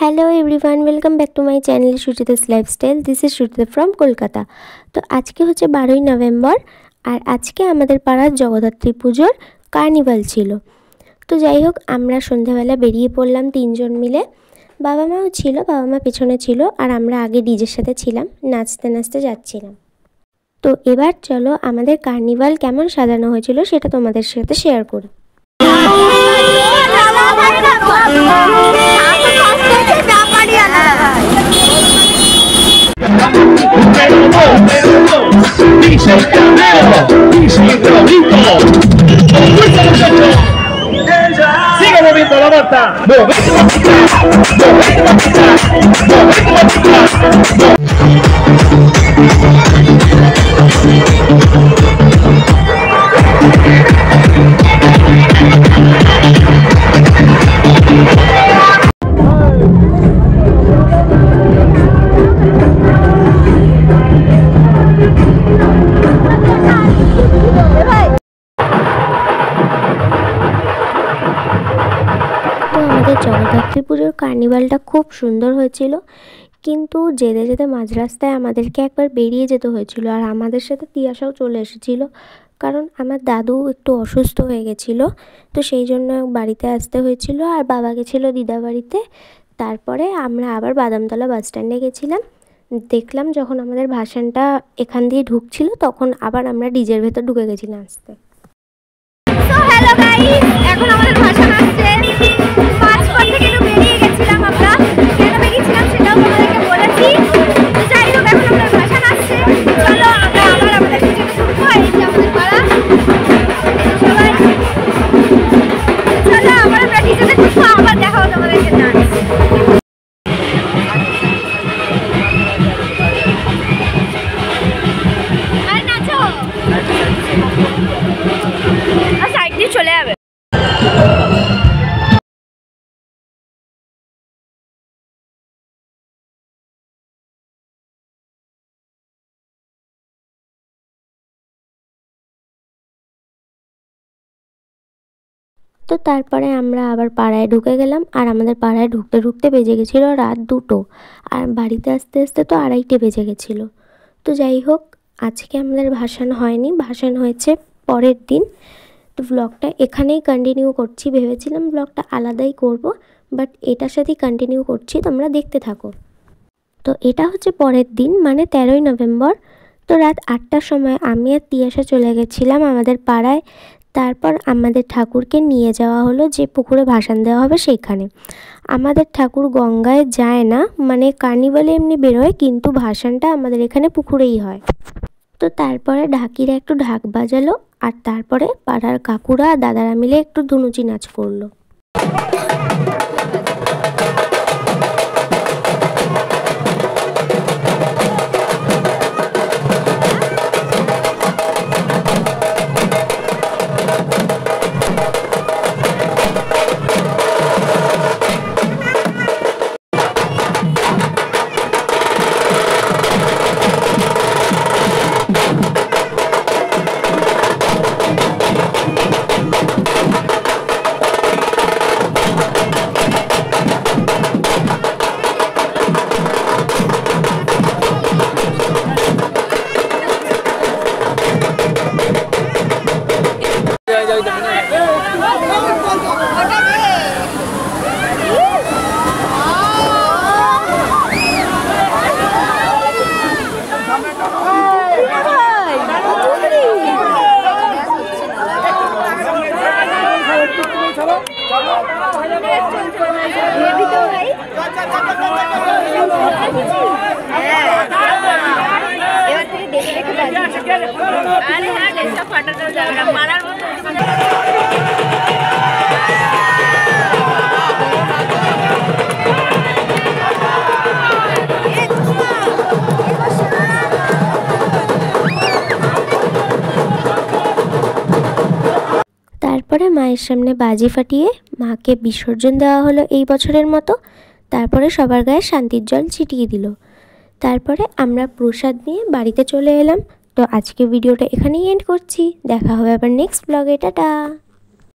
Hello everyone welcome back to my channel Suchita's lifestyle. This is Suchita from Kolkata. तो आज के होच्छे 12 नवेम्बर और आज के आमादेर पाड़ार जगद्धात्री पुजोर कार्निवल छिलो। तो যাই হোক আমরা সন্ধ্যাবেলা বেরিয়ে পড়লাম তিনজন মিলে। বাবা মাও ছিল, বাবা মা পেছনে ছিল আর আমরা আগে ডিজের সাথে ছিলাম, নাচতে নাচতে যাচ্ছিলাম। তো এবার চলো আমাদের কার্নিভাল কেমন সাজানো হয়েছিল সেটা তোমাদের সাথে শেয়ার করি। Sigue moviendo la mata. Jagaddhatri পুজোর কার্নিভালটা খুব সুন্দর হয়েছিল, কিন্তু যেতে যেতে মাঝ রাস্তায় আমাদেরকে একবার বেরিয়ে যেতে হয়েছিল আর আমাদের সাথে তিয়াশাও চলে এসেছিল, কারণ আমার দাদু একটু অসুস্থ হয়ে গেছিলো, তো সেই জন্য বাড়িতে আসতে হয়েছিল আর বাবা গেছিলো দিদা বাড়িতে। তারপরে আমরা আবার বাদামতলা বাস স্ট্যান্ডে গেছিলাম। দেখলাম যখন আমাদের ভাসানটা এখান দিয়ে ঢুকছিল তখন আবার আমরা ডিজের ভেতর ঢুকে গেছিলাম আসতে। হ্যালো গাইস, এখন আমাদের ভাসান আসছে। থেকে তো বেরিয়ে গেছিলাম আমরা, কেন বেরিয়েছিলাম সেটাও তোমাদেরকে বলেছি। যাই হোক এখন আমাদের ভাসান আসছে, চলো আমরা আবার আমাদের পিছনে ঘুরবো। এই যে আমাদের পাড়া, সবাই চলো আবার আমরা পিছনে ঘুরবো, আবার দেখা হবে আমাদেরকে নাচ। আর নাচো, আর সাইড দিয়ে চলে যাবে। তো তারপরে আমরা আবার পাড়ায় ঢুকে গেলাম আর আমাদের পাড়ায় ঢুকতে ঢুকতে বেজে গেছিলো রাত 2টো আর বাড়িতে আসতে আসতে তো 2:30 বেজে গেছিলো। তো যাই হোক আজকে আমাদের ভাসান হয়নি, ভাসান হয়েছে পরের দিন। তো ব্লগটা এখানেই কন্টিনিউ করছি, ভেবেছিলাম ব্লগটা আলাদাই করব, বাট এটার সাথেই কন্টিনিউ করছি, তোমরা দেখতে থাকো। তো এটা হচ্ছে পরের দিন মানে 13 নভেম্বর। তো রাত 8টার সময় আমি আর তিয়াশা চলে গেছিলাম আমাদের পাড়ায়। তারপর আমাদের ঠাকুরকে নিয়ে যাওয়া হলো যে পুকুরে ভাসান দেওয়া হবে সেইখানে। আমাদের ঠাকুর গঙ্গায় যায় না, মানে কার্নিভালে এমনি বেরোয়, কিন্তু ভাসানটা আমাদের এখানে পুকুরেই হয়। তো তারপরে ঢাকিরা একটু ঢাক বাজালো আর তারপরে পাড়ার কাকুরা দাদারা মিলে একটু ধুনুচি নাচ করলো। তারপরে মায়ের সামনে বাজি ফাটিয়ে মাকে বিসর্জন দেওয়া হলো এই বছরের মতো। তারপরে সবার গায়ে শান্তির জল ছিটিয়ে দিল। তারপরে আমরা প্রসাদ নিয়ে বাড়িতে চলে এলাম। তো আজকে ভিডিওটা এখানেই এন্ড করছি, দেখা হবে আবার নেক্সট ব্লগে, টাটা।